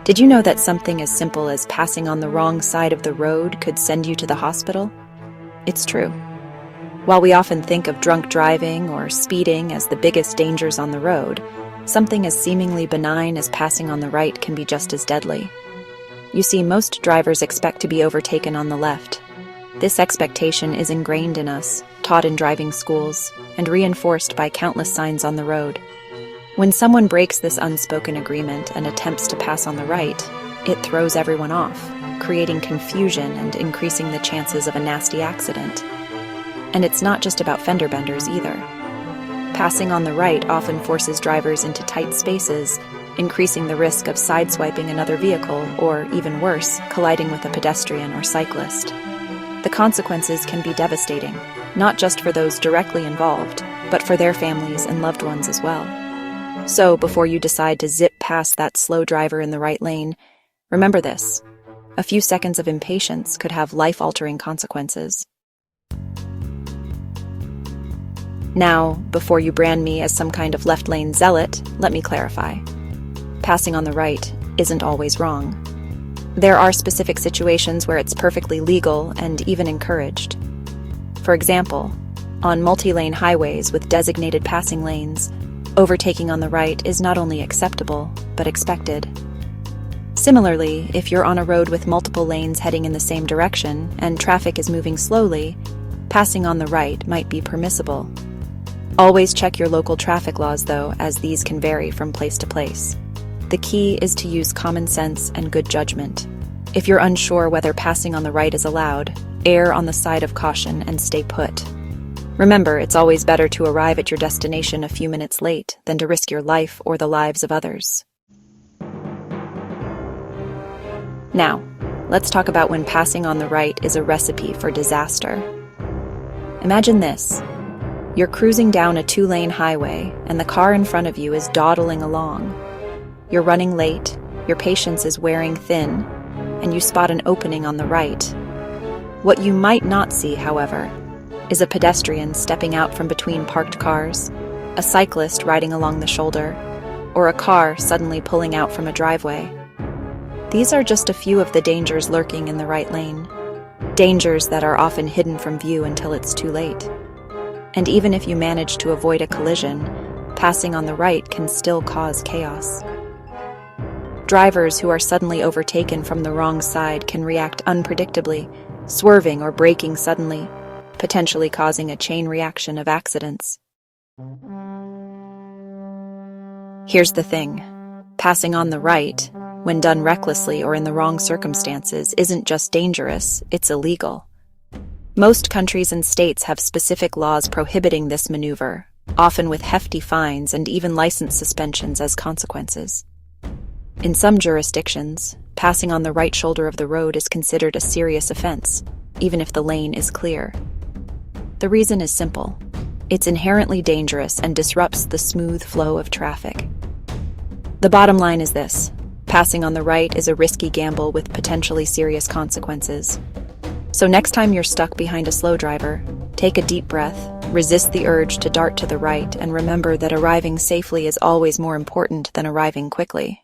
Did you know that something as simple as passing on the wrong side of the road could send you to the hospital? It's true. While we often think of drunk driving or speeding as the biggest dangers on the road, something as seemingly benign as passing on the right can be just as deadly. You see, most drivers expect to be overtaken on the left. This expectation is ingrained in us, taught in driving schools, and reinforced by countless signs on the road. When someone breaks this unspoken agreement and attempts to pass on the right, it throws everyone off, creating confusion and increasing the chances of a nasty accident. And it's not just about fender benders either. Passing on the right often forces drivers into tight spaces, increasing the risk of sideswiping another vehicle or, even worse, colliding with a pedestrian or cyclist. The consequences can be devastating, not just for those directly involved, but for their families and loved ones as well. So, before you decide to zip past that slow driver in the right lane, remember this: a few seconds of impatience could have life-altering consequences. Now, before you brand me as some kind of left-lane zealot, let me clarify. Passing on the right isn't always wrong. There are specific situations where it's perfectly legal and even encouraged. For example, on multi-lane highways with designated passing lanes, overtaking on the right is not only acceptable, but expected. Similarly, if you're on a road with multiple lanes heading in the same direction and traffic is moving slowly, passing on the right might be permissible. Always check your local traffic laws, though, as these can vary from place to place. The key is to use common sense and good judgment. If you're unsure whether passing on the right is allowed, err on the side of caution and stay put. Remember, it's always better to arrive at your destination a few minutes late than to risk your life or the lives of others. Now, let's talk about when passing on the right is a recipe for disaster. Imagine this. You're cruising down a 2-lane highway, and the car in front of you is dawdling along. You're running late, your patience is wearing thin, and you spot an opening on the right. What you might not see, however, is a pedestrian stepping out from between parked cars, a cyclist riding along the shoulder, or a car suddenly pulling out from a driveway. These are just a few of the dangers lurking in the right lane, dangers that are often hidden from view until it's too late. And even if you manage to avoid a collision, passing on the right can still cause chaos. Drivers who are suddenly overtaken from the wrong side can react unpredictably, swerving or braking suddenly, potentially causing a chain reaction of accidents. Here's the thing: passing on the right, when done recklessly or in the wrong circumstances, isn't just dangerous, it's illegal. Most countries and states have specific laws prohibiting this maneuver, often with hefty fines and even license suspensions as consequences. In some jurisdictions, passing on the right shoulder of the road is considered a serious offense, even if the lane is clear. The reason is simple. It's inherently dangerous and disrupts the smooth flow of traffic. The bottom line is this: passing on the right is a risky gamble with potentially serious consequences. So next time you're stuck behind a slow driver, take a deep breath, resist the urge to dart to the right, and remember that arriving safely is always more important than arriving quickly.